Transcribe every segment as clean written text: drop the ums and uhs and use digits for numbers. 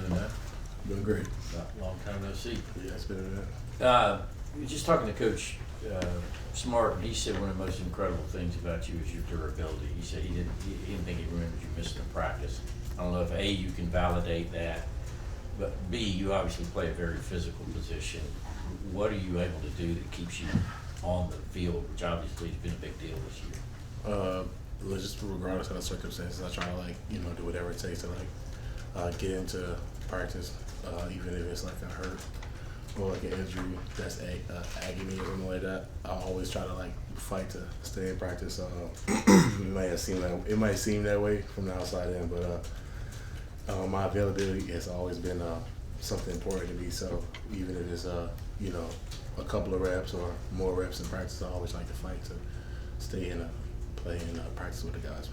doing that? Doing great. Long time no see. Yeah, it's been a minute. We were just talking to Coach Smart, and he said one of the most incredible things about you is your durability. He said he didn't think he remembered you missing a practice. I don't know if A, you can validate that, but B, you obviously play a very physical position. What are you able to do that keeps you on the field, which obviously has been a big deal this year? Just regardless of the circumstances, I try to do whatever it takes to get into practice, even if it's like a hurt or like an injury that's agony or something like that. I always try to fight to stay in practice. It might seem that way from the outside in, but my availability has always been something important to me. So even if it's a couple of reps or more reps in practice, I always like to fight to stay in play and practice with the guys.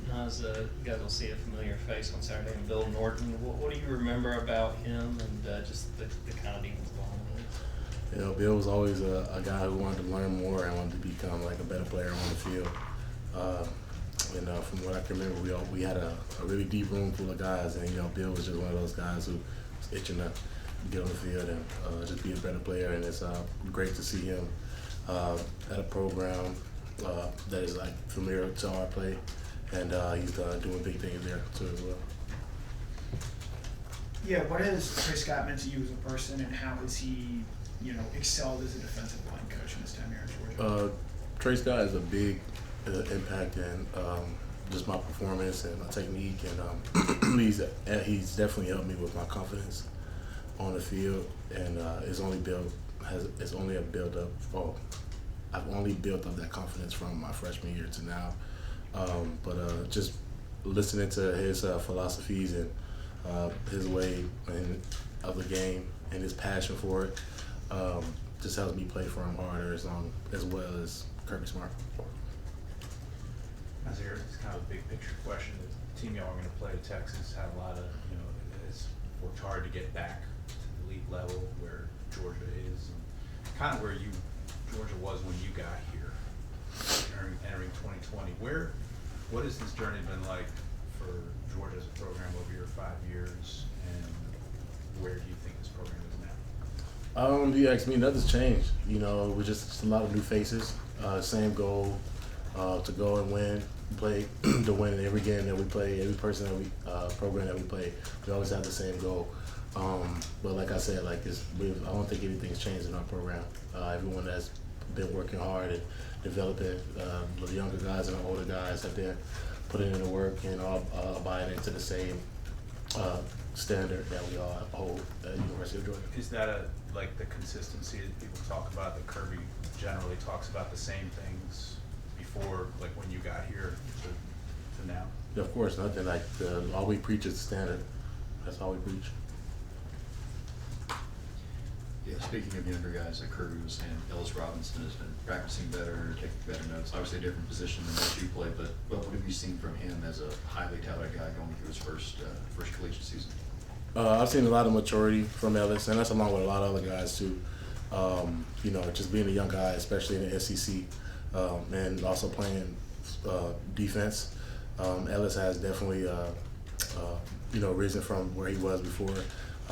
Naz, you guys will see a familiar face on Saturday, and Bill Norton. What do you remember about him and just the kind of demons behind him? Bill was always a guy who wanted to learn more and wanted to become a better player on the field. From what I can remember, we had a really deep room full of guys, and Bill was just one of those guys who was itching to get on the field and just be a better player. And it's great to see him at a program that is familiar to our play, and he's doing big things there too as well. Yeah, what has Trey Scott meant to you as a person, and how has he, excelled as a defensive line coach in his time here in Georgia? Trey Scott has a big impact in just my performance and my technique, and he's definitely helped me with my confidence on the field, and I've only built up that confidence from my freshman year to now. But just listening to his philosophies and his way of the game and his passion for it just helps me play for him harder as well as Kirby Smart. Nazir, it's kind of a big picture question. The team y'all are going to play, Texas, had a lot of, it's worked hard to get back to the elite level where Georgia is, and kind of where Georgia was when you got here, entering 2020. What has this journey been like for Georgia as a program over your 5 years, and where do you think this program is now? You asked me, nothing's changed. We're just a lot of new faces. Same goal, to go and win, play to win every game that we play, every person that we program that we play. We always have the same goal. But like I said, I don't think anything's changed in our program. Everyone that's been working hard and developing, the younger guys and the older guys have been putting in the work and all buying into the same standard that we all hold at the University of Georgia. Is that the consistency that people talk about, that Kirby generally talks about the same things before, when you got here to now? Yeah, of course, nothing all we preach is the standard. That's all we preach. Yeah, speaking of younger guys, like Kirby was saying, Ellis Robinson has been practicing better, taking better notes. Obviously a different position than what you play, but what have you seen from him as a highly talented guy going through his first collegiate season? I've seen a lot of maturity from Ellis, and that's along with a lot of other guys too. Just being a young guy, especially in the SEC, and also playing defense. Ellis has definitely, risen from where he was before.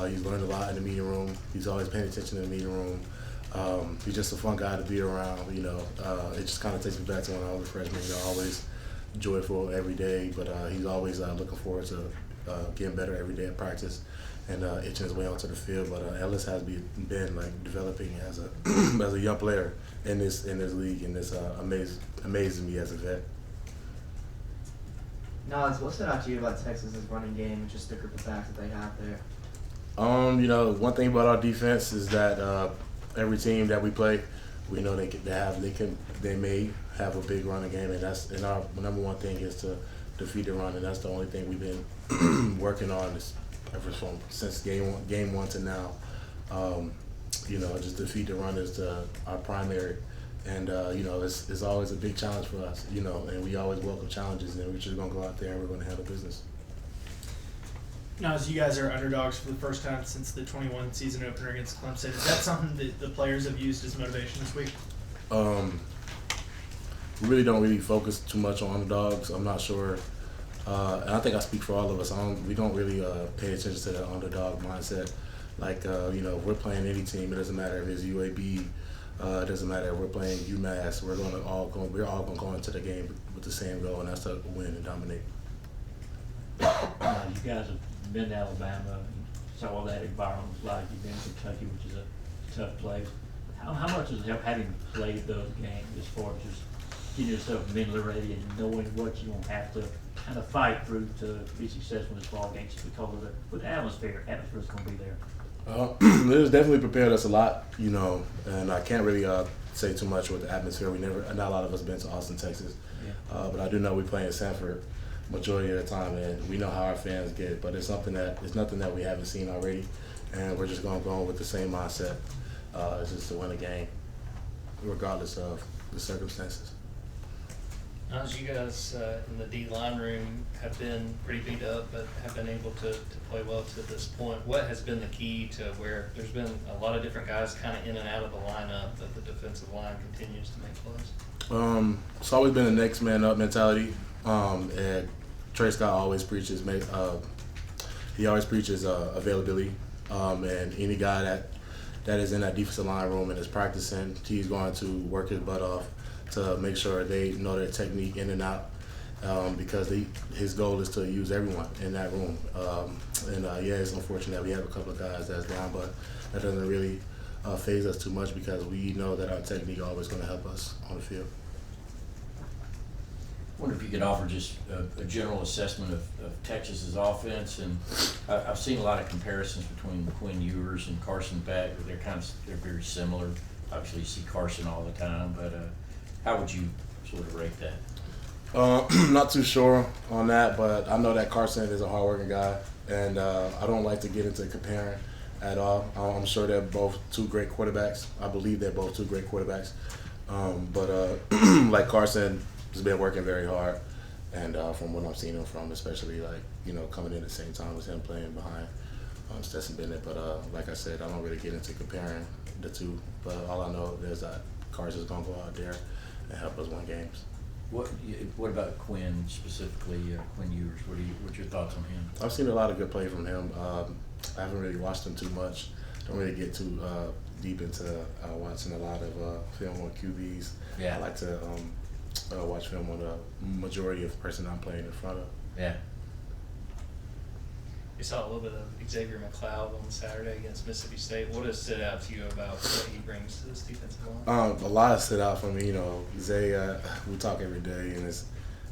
He's learned a lot in the meeting room. He's always paying attention in the meeting room. He's just a fun guy to be around. It just kind of takes me back to when I was a freshman. Always joyful every day, but he's always looking forward to getting better every day at practice and itching his way onto the field. But Ellis has been developing as a as a young player in this league, and this amazes me as a vet. Naz, what stood out to you about Texas's running game and just the group of backs that they have there? One thing about our defense is that every team that we play, we know they may have a big running game, and our number one thing is to defeat the run, and that's the only thing we've been working on since game one to now. Just defeat the run is our primary, and it's always a big challenge for us, and we always welcome challenges, and we're just gonna go out there and we're gonna handle business. Now, as you guys are underdogs for the first time since the 21 season opener against Clemson, is that something that the players have used as motivation this week? We really don't focus too much on underdogs. I'm not sure And I think I speak for all of us. We don't really pay attention to the underdog mindset. Like, if we're playing any team, it doesn't matter if it's UAB, it doesn't matter if we're playing UMass. We're all going to go into the game with the same goal, and that's to win and dominate. You guys have been to Alabama and saw what that environment was like. You've been to Kentucky, which is a tough place. How much does it help having played those games as far as just getting yourself mentally ready and knowing what you're going to have to kind of fight through to be successful in this ball game just because of the atmosphere is going to be there? It has definitely prepared us a lot, and I can't really say too much with the atmosphere. Not a lot of us been to Austin, Texas, but I do know we play in Sanford majority of the time, and we know how our fans get. But it's nothing that we haven't seen already, and we're just going to go with the same mindset. It's just to win a game, regardless of the circumstances. As you guys in the D-line room have been pretty beat up, but have been able to play well to this point, what has been the key to where there's been a lot of different guys kind of in and out of the lineup, but the defensive line continues to make plays? It's always been a next man up mentality, and Trey Scott always preaches availability, and any guy that is in that defensive line room and is practicing, he's going to work his butt off to make sure they know their technique in and out, because his goal is to use everyone in that room. It's unfortunate that we have a couple of guys that's down, but that doesn't really faze us too much because we know that our technique is always going to help us on the field. I wonder if you could offer just a general assessment of Texas's offense, and I've seen a lot of comparisons between Quinn Ewers and Carson Beck. They're very similar. Obviously, you see Carson all the time, but how would you sort of rate that? Not too sure on that, but I know that Carson is a hardworking guy, and I don't like to get into comparing at all. I'm sure they're both two great quarterbacks. I believe they're both two great quarterbacks, but like Carson has been working very hard, and from what I've seen him from, especially coming in at the same time as him playing behind Stetson Bennett. But like I said, I don't really get into comparing the two. But all I know is that Carson's gonna go out there and help us win games. What about Quinn specifically, Quinn Ewers? What's your thoughts on him? I've seen a lot of good play from him. I haven't really watched him too much. Don't really get too deep into watching a lot of film on QBs. Yeah. I like to watch film on the majority of the person I'm playing in front of. Yeah. You saw a little bit of Xavier McLoud on Saturday against Mississippi State. What has stood out to you about what he brings to this defensive line? A lot stood out for me. Zay, we talk every day, and it's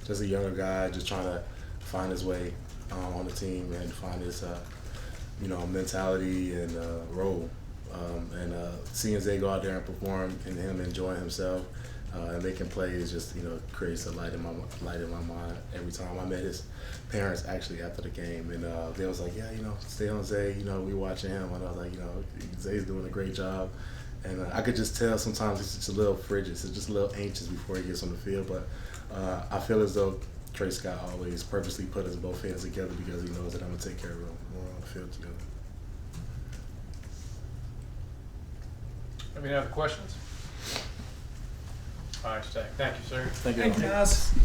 just a younger guy just trying to find his way on the team and find his, mentality and role. And seeing Zay go out there and perform and him enjoying himself and making plays just creates a light in my mind every time. I met his parents actually after the game, and they was like, stay on Zay. We watching him, and I was like, Zay's doing a great job. And I could just tell sometimes he's just a little frigid, so just a little anxious before he gets on the field. But I feel as though Trey Scott always purposely put his both hands together because he knows that I'm gonna take care of him when we're on the field together. Any other questions? All right, Stack. Thank you, sir. Thank you. Thank you, guys.